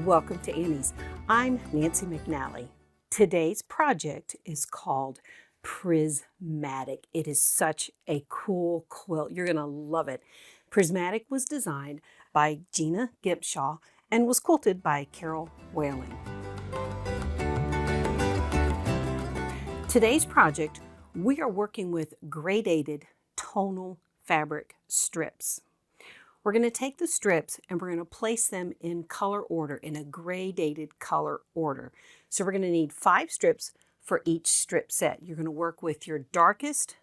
Welcome to Annie's. I'm Nancy McNally. Today's project is called Prismatic. It is such a cool quilt. You're going to love it. Prismatic was designed by Gina Gempesaw and was quilted by Carole Whaling. Today's project, we are working with gradated tonal fabric strips. We're going to take the strips and we're going to place them in color order, in a gradated color order. So we're going to need 5 strips for each strip set. You're going to work with your darkest,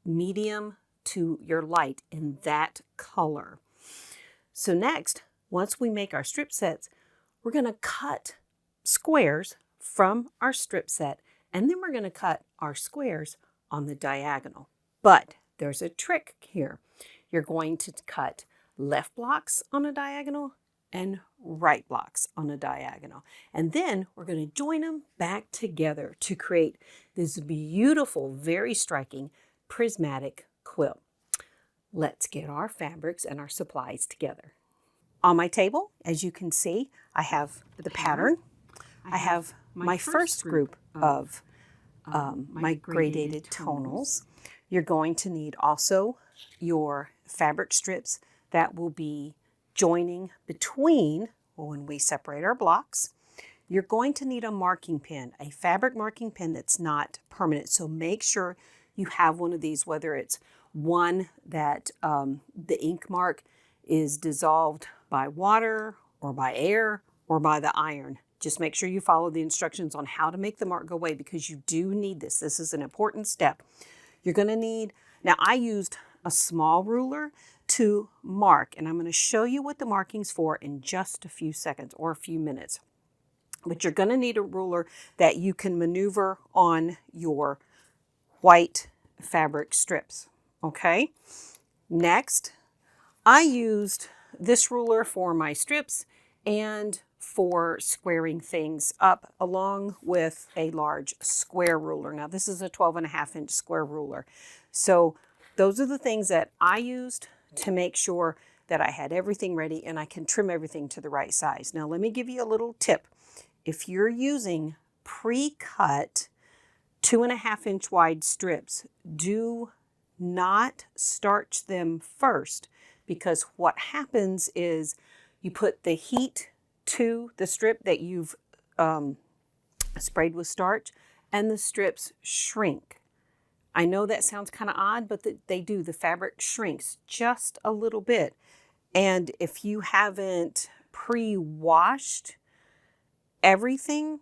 medium to your light in that color. So next, once we make our strip sets, we're going to cut squares from our strip set, and then we're going to cut our squares on the diagonal. But there's a trick here. You're going to cut left blocks on a diagonal and right blocks on a diagonal. And then we're going to join them back together to create this beautiful, very striking prismatic quilt. Let's get our fabrics and our supplies together. On my table, as you can see, I have the pattern. I have my first group of my gradated tonals. You're going to need also your fabric strips that will be joining between when we separate our blocks. You're going to need a marking pen, a fabric marking pen that's not permanent. So make sure you have one of these, whether it's one that the ink mark is dissolved by water or by air or by the iron. Just make sure you follow the instructions on how to make the mark go away, because you do need this. This is an important step. You're going to need, now I used a small ruler to mark, and I'm going to show you what the marking's for in just a few seconds or a few minutes. But you're going to need a ruler that you can maneuver on your white fabric strips, okay? Next, I used this ruler for my strips and for squaring things up, along with a large square ruler. Now this is a 12.5-inch square ruler. So those are the things that I used to make sure that I had everything ready and I can trim everything to the right size. Now let me give you a little tip. If you're using pre-cut 2.5-inch wide strips, do not starch them first, because what happens is you put the heat to the strip that you've sprayed with starch, and the strips shrink. I know that sounds kind of odd, but they do. The fabric shrinks just a little bit. And if you haven't pre-washed everything,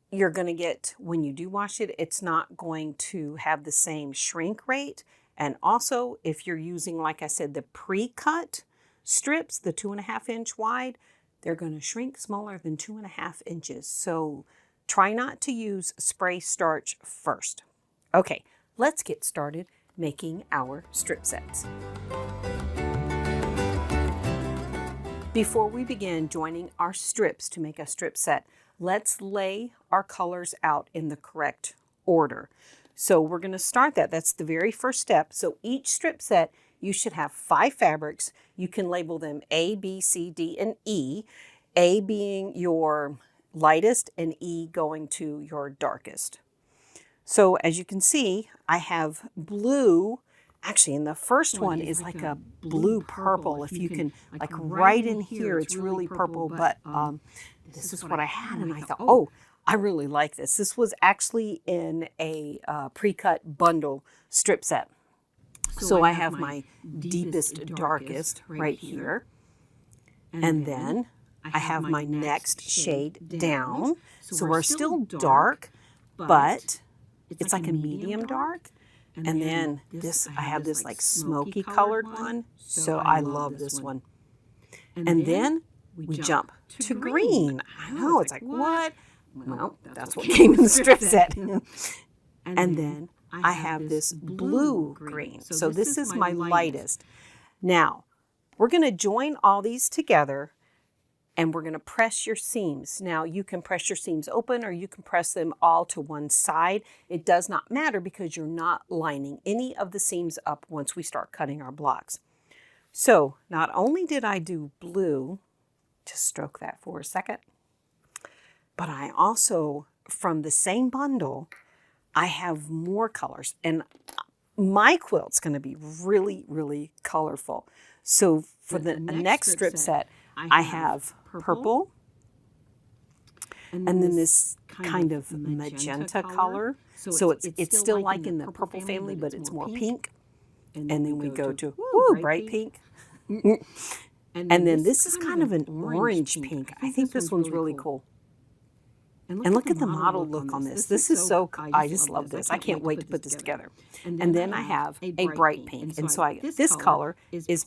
you're going to get, when you do wash it, it's not going to have the same shrink rate. And also, if you're using, like I said, the pre-cut strips, the 2.5-inch wide, they're going to shrink smaller than 2.5 inches. So try not to use spray starch first. Okay, let's get started making our strip sets. Before we begin joining our strips to make a strip set, let's lay our colors out in the correct order. So we're going to start that. That's the very first step. So each strip set, you should have 5 fabrics. You can label them A, B, C, D, and E. A being your lightest and E going to your darkest. So as you can see, I have blue. Actually, in the first one is like a blue purple. If you can, like right in here, it's really purple, but this is what I had, and I thought, oh, I really like this. This was actually in a pre-cut bundle strip set. So I have my deepest, darkest right here. And then I have my next shade down. So we're still dark, but it's like a medium dark. And then this, I have this like smoky colored one. So I love this one. And then we jump to green. I know, it's like, what? Well, that's what came in the strip set. And then I have this blue green. So this is my lightest. Now, we're going to join all these together, and we're going to press your seams. Now, you can press your seams open or you can press them all to one side. It does not matter because you're not lining any of the seams up once we start cutting our blocks. So not only did I do blue Just stroke that for a second. But I also, from the same bundle, I have more colors. And my quilt's going to be really, really colorful. So for the next strip set, I have purple, and then this kind of magenta color. So it's still like in the purple family, but it's more pink. And then we go to bright pink. And then this is kind of an orange pink. I think this one's really cool. And look at the model look on this. This is so, I just love this. I can't wait to put this together. And then I have a bright pink. And so this color is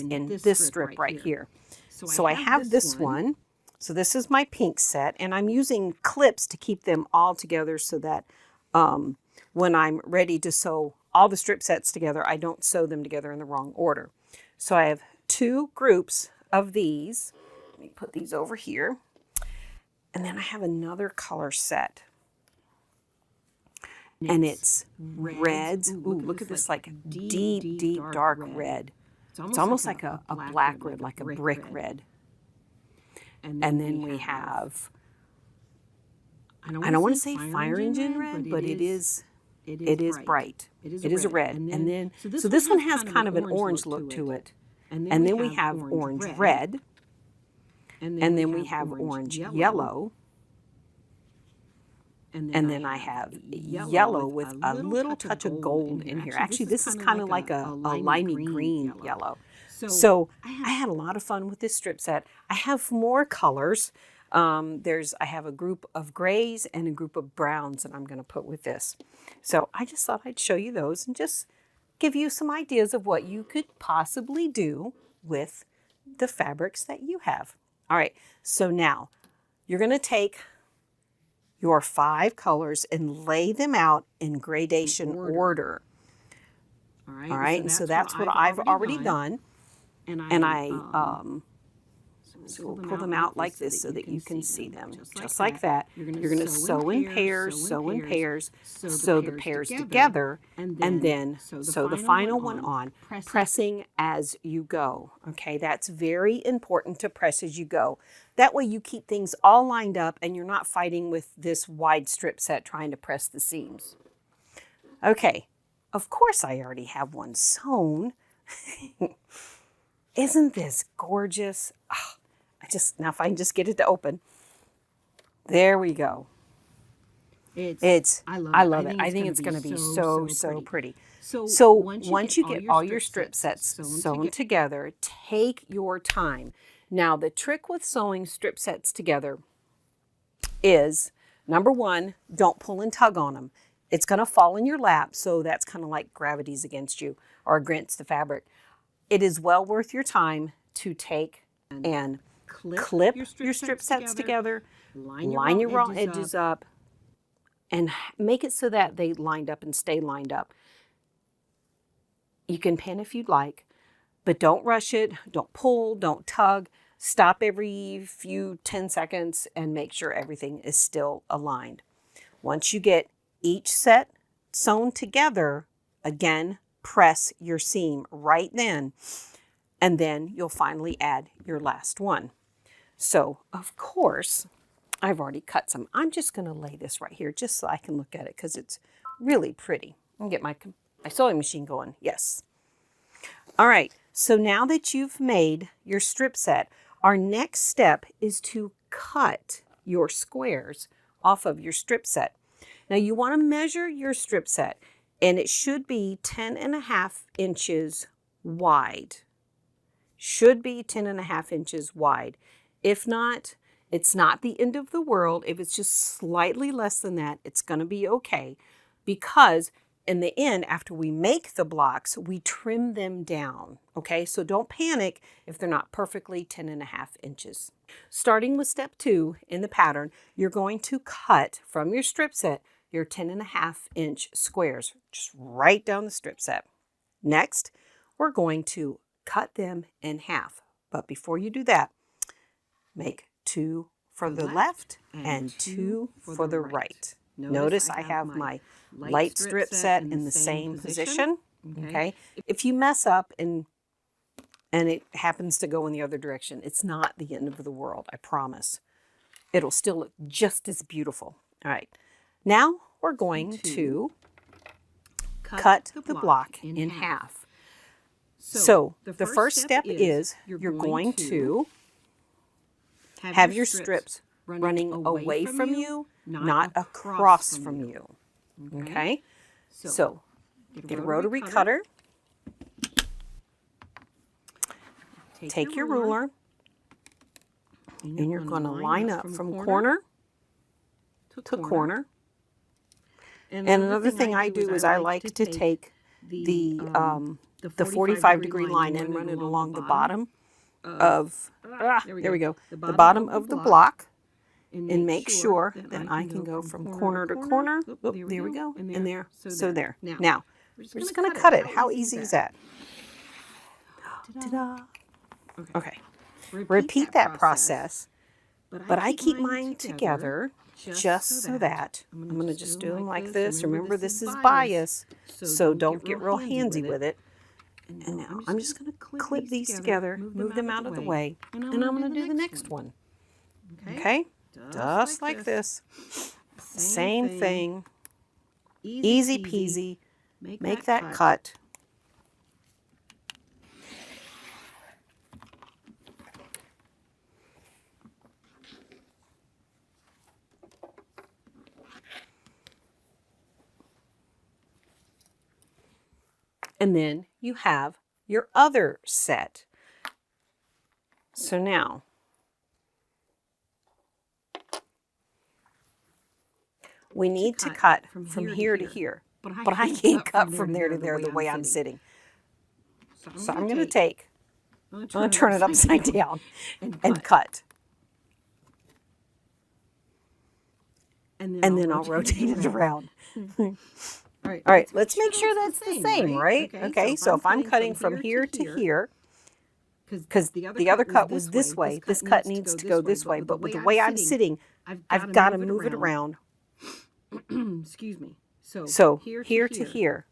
in this strip right here. So I have this one. So this is my pink set. And I'm using clips to keep them all together so that when I'm ready to sew all the strip sets together, I don't sew them together in the wrong order. So I have 2 groups of these. Let me put these over here. And then I have another color set. And it's reds. Ooh, look at this, like deep, deep, dark red. It's almost like a black red, like a brick red. And then we have, I don't want to say fire engine red, but it is bright. It is a red. And then, so this one has kind of an orange look to it. And then we have orange red. And then we have orange yellow. And then I have yellow with a little touch of gold in here. Actually, this is kind of like a limey green yellow. So I had a lot of fun with this strip set. I have more colors. I have a group of grays and a group of browns that I'm going to put with this. So I just thought I'd show you those and just give you some ideas of what you could possibly do with the fabrics that you have. All right, so now you're going to take your 5 colors and lay them out in gradation order. All right, and so that's what I've already done. And I we'll pull them out like this so that you can see them. Just like that. You're going to sew in pairs, sew the pairs together, and then sew the final one on, pressing as you go. Okay, that's very important to press as you go. That way you keep things all lined up and you're not fighting with this wide strip set trying to press the seams. Okay, of course I already have one sewn. Isn't this gorgeous? Oh, now if I can just get it to open. There we go. I love it. I think it's going to be so pretty. So once you get all your strip sets sewn together, take your time. Now the trick with sewing strip sets together is, number 1, don't pull and tug on them. It's going to fall in your lap, so that's kind of like gravity's against you or against the fabric. It is well worth your time to take and clip your strip sets together, line your raw edges up, and make it so that they lined up and stay lined up. You can pin if you'd like, but don't rush it, don't pull, don't tug. Stop every few 10 seconds and make sure everything is still aligned. Once you get each set sewn together, again, press your seam right then, and then you'll finally add your last one. So, of course, I've already cut some. I'm just going to lay this right here just so I can look at it because it's really pretty. I'll get my sewing machine going. Yes. All right. So now that you've made your strip set, our next step is to cut your squares off of your strip set. Now you want to measure your strip set, and it should be 10.5 inches wide. Should be 10.5 inches wide. If not, it's not the end of the world. If it's just slightly less than that, it's going to be okay, because in the end, after we make the blocks, we trim them down, okay? So don't panic if they're not perfectly 10.5 inches. Starting with step 2 in the pattern, you're going to cut from your strip set your 10.5 inch squares, just right down the strip set. Next, we're going to cut them in half. But before you do that, make 2 for the left and 2 for the right. Notice I have my light strip set in the same position. Okay. If you mess up and and it happens to go in the other direction, it's not the end of the world, I promise. It'll still look just as beautiful. All right, now we're going to cut the block in half. So the first step is you're going to have your strips running away from you, not across from you. Okay? So get a rotary cutter. Take your ruler, and you're going to line up from corner to corner. And another thing I do is I like to take the 45-degree line and run it along the bottom of, there we go, the bottom of the block, and make sure that I can go from corner to corner. Oh, there we go, and there, so there. Now, we're just going to cut it. How easy is that? Ta-da! Okay, repeat that process, but I keep mine together just so that I'm going to just do them like this. Remember, this is bias, so don't get real handsy with it. And now I'm just going to clip these together, move them out of the way, and I'm going to do the next one. Okay, just like this. Same thing. Easy peasy. Make that cut. And then you have your other set. So now, we need to cut from here to here. But I can't cut from there to there the way I'm sitting. So I'm going to turn it upside down and cut. And then I'll rotate it around. All right, let's make sure that's the same, right? Okay, so if I'm cutting from here to here, because the other cut was this way, this cut needs to go this way, but with the way I'm sitting, I've got to move it around. Excuse me. So here to here.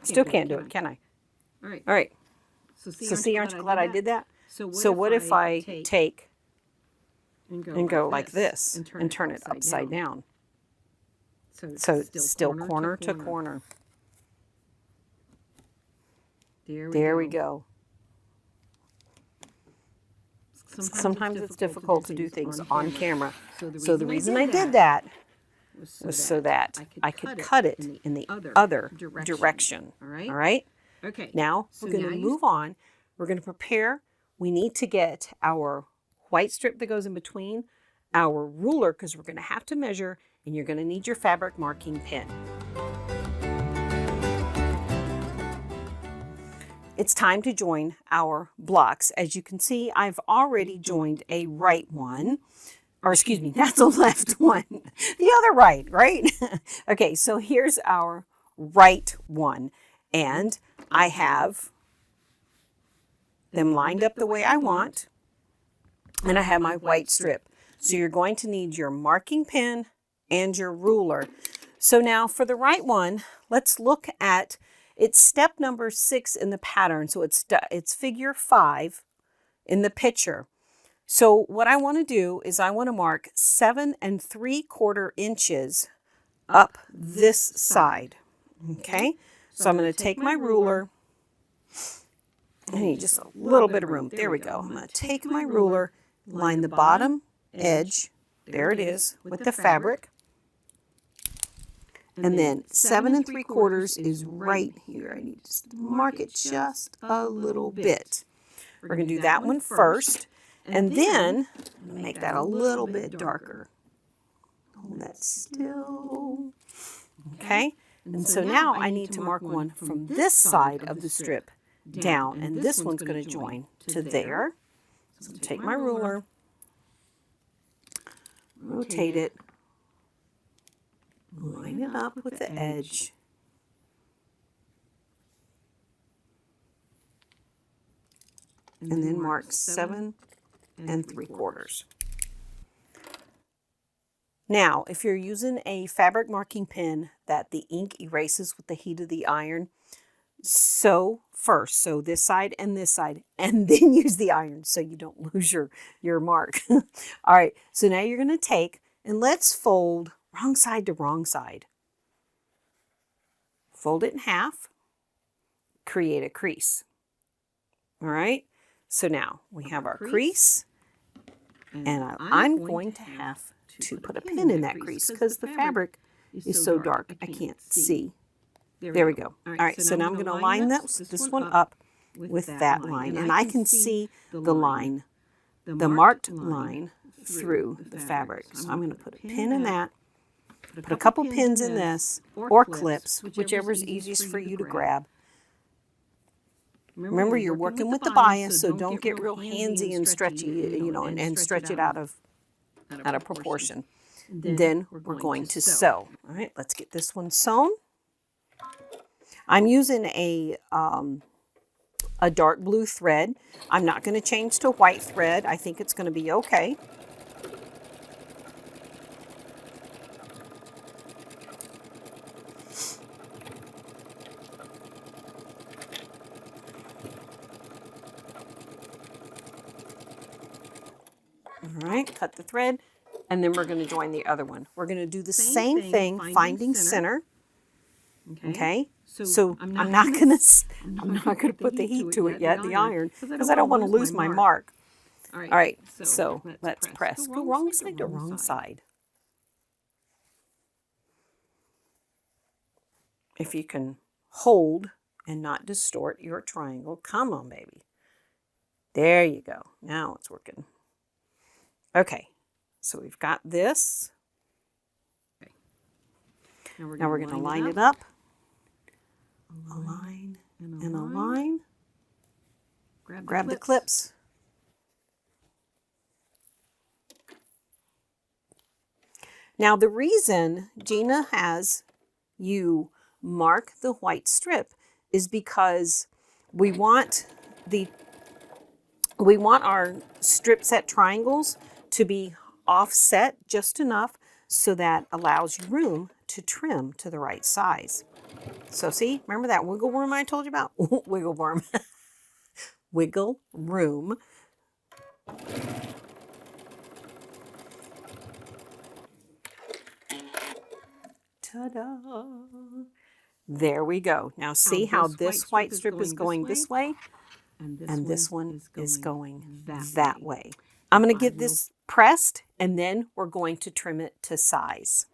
Still can't do it, can I? All right. All right. So see, aren't you glad I did that? So what if I take and go like this and turn it upside down? So it's still corner to corner. There we go. Sometimes it's difficult to do things on camera. So the reason I did that was so that I could cut it in the other direction. All right? Okay. Now we're going to move on. We're going to prepare. We need to get our white strip that goes in between, our ruler, because we're going to have to measure, and you're going to need your fabric marking pen. It's time to join our blocks. As you can see, I've already joined a right one, or excuse me, that's a left one. The other right? Okay, so here's our right one, and I have them lined up the way I want, and I have my white strip. So you're going to need your marking pen and your ruler. So now for the right one, let's look at, it's step number 6 in the pattern. So it's figure 5 in the picture. So what I want to do is I want to mark 7 3/4 inches up this side. Okay, so I'm going to take my ruler. I need just a little bit of room. There we go. I'm going to take my ruler, line the bottom edge, there it is, with the fabric. And then 7 3/4 is right here. I need to mark it just a little bit. We're going to do that one first. And then make that a little bit darker. Hold that still. Okay. And so now I need to mark one from this side of the strip down. And this one's going to join to there. So take my ruler, rotate it, line it up with the edge, and then mark 7 3/4. Now, if you're using a fabric marking pen that the ink erases with the heat of the iron, sew first. Sew this side, and then use the iron so you don't lose your mark. All right, so now you're going to take, and let's fold wrong side to wrong side. Fold it in half, create a crease. All right, so now we have our crease, and I'm going to have to put a pin in that crease because the fabric is so dark I can't see. There we go. All right, so now I'm going to line this one up with that line, and I can see the line, the marked line through the fabric. So I'm going to put a pin in that, put a couple pins in this, or clips, whichever is easiest for you to grab. Remember, you're working with the bias, so don't get real handsy and stretchy, and stretch it out of proportion. Then we're going to sew. All right, let's get this one sewn. I'm using a dark blue thread. I'm not going to change to white thread. I think it's going to be okay. All right, cut the thread, and then we're going to join the other one. We're going to do the same thing, finding center. Okay. So I'm not going to put the heat to it yet, the iron, because I don't want to lose my mark. All right. So let's press. Go wrong side to wrong side. If you can hold and not distort your triangle, come on, baby. There you go. Now it's working. Okay, so we've got this. Okay. Now we're going to line it up. A line and a line. Grab the clips. Now the reason Gina has you mark the white strip is because we want our strip set triangles to be offset just enough so that allows you room to trim to the right size. So see, remember that wiggle room I told you about? Wiggle worm. Wiggle room. Ta-da! There we go. Now see how this white strip is going this way? And this one is going that way. I'm going to get this pressed, and then we're going to trim it to size.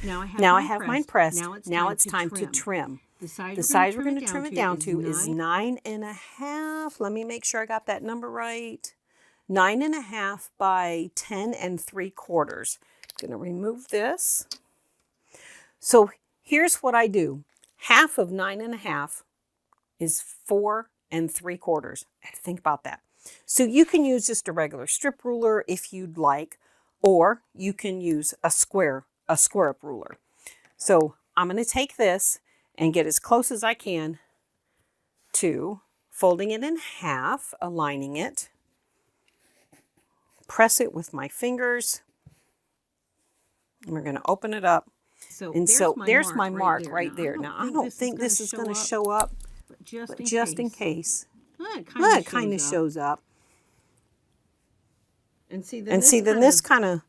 Now I have mine pressed. Now it's time to trim. The size we're going to trim it down to is 9.5. Let me make sure I got that number right. 9.5 by 10 3/4. I'm going to remove this. So here's what I do. Half of 9.5 is 4 3/4. I had to think about that. So you can use just a regular strip ruler if you'd like, or you can use a square up ruler. So I'm going to take this and get as close as I can to folding it in half, aligning it, press it with my fingers, and we're going to open it up. So there's my mark right there. Now I don't think this is going to show up, but just in case. It kind of shows up. And see, then this kind of,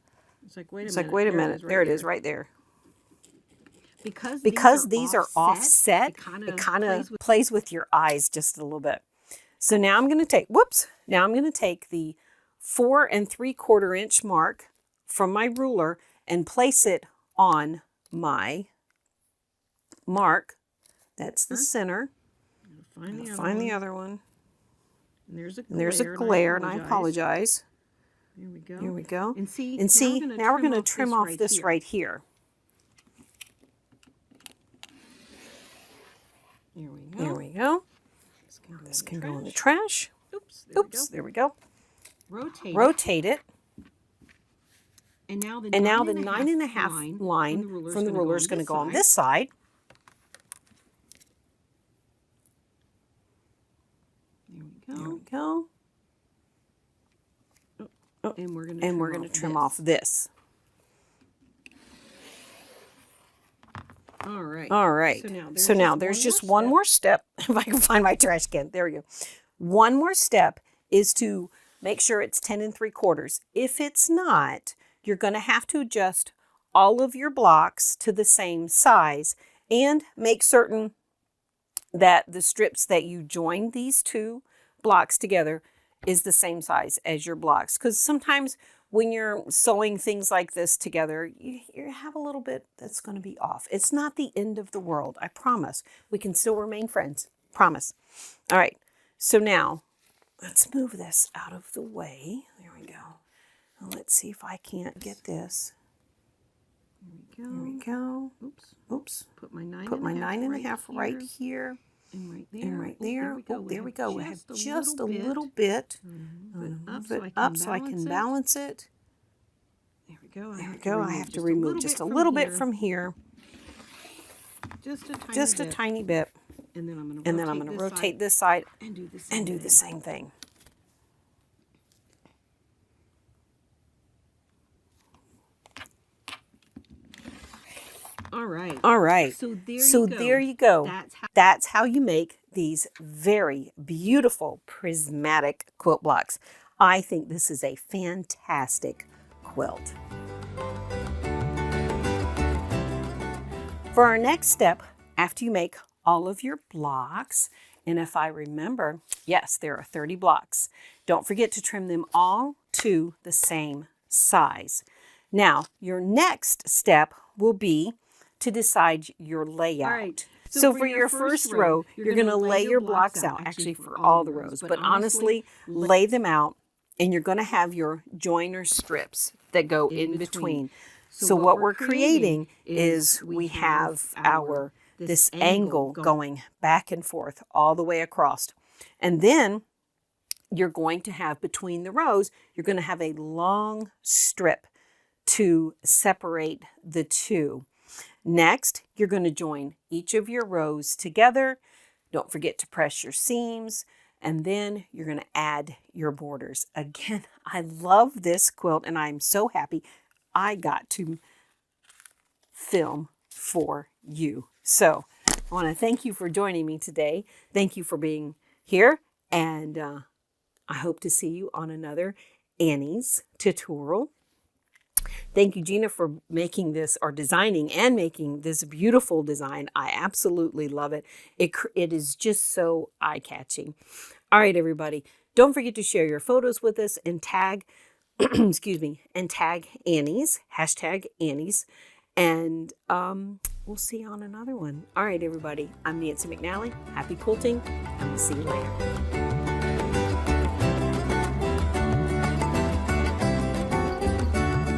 it's like, wait a minute. There it is right there. Because these are offset, it kind of plays with your eyes just a little bit. So now I'm going to take, the 4 3/4 inch mark from my ruler and place it on my mark. That's the center. Find the other one. And there's a glare, and I apologize. Here we go. And see, now we're going to trim off this right here. There we go. This can go in the trash. Oops, there we go. Rotate it. And now the 9.5 line from the ruler is going to go on this side. There we go. And we're going to trim off this. All right. All right. So now there's just one more step. If I can find my trash can. There we go. One more step is to make sure it's 10 3/4. If it's not, you're going to have to adjust all of your blocks to the same size and make certain that the strips that you join these two blocks together is the same size as your blocks. Because sometimes when you're sewing things like this together, you have a little bit that's going to be off. It's not the end of the world, I promise. We can still remain friends, promise. All right, so now let's move this out of the way. There we go. Now let's see if I can't get this. There we go. Oops. Put my 9 9.5 right here. And right there. And right there. There we go. We have just a little bit. Move it up so I can balance it. There we go. There we go. I have to remove just a little bit from here. Just a tiny bit. And then I'm going to rotate this side and do the same thing. All right. So there you go. That's how you make these very beautiful prismatic quilt blocks. I think this is a fantastic quilt. For our next step, after you make all of your blocks, and if I remember, yes, there are 30 blocks. Don't forget to trim them all to the same size. Now, your next step will be to decide your layout. All right. So for your first row, you're going to lay your blocks out, actually for all the rows, but honestly, lay them out, and you're going to have your joiner strips that go in between. So what we're creating is we have this angle going back and forth all the way across. And then you're going to have between the rows, you're going to have a long strip to separate the two. Next, you're going to join each of your rows together. Don't forget to press your seams, and then you're going to add your borders. Again, I love this quilt, and I'm so happy I got to film for you. So I want to thank you for joining me today. Thank you for being here, and I hope to see you on another Annie's tutorial. Thank you, Gina, for making this, or designing and making this beautiful design. I absolutely love it. It is just so eye-catching. All right, everybody. Don't forget to share your photos with us and tag, excuse me, and tag Annie's, hashtag Annie's. And we'll see you on another one. All right, everybody. I'm Nancy McNally. Happy quilting, and we'll see you later.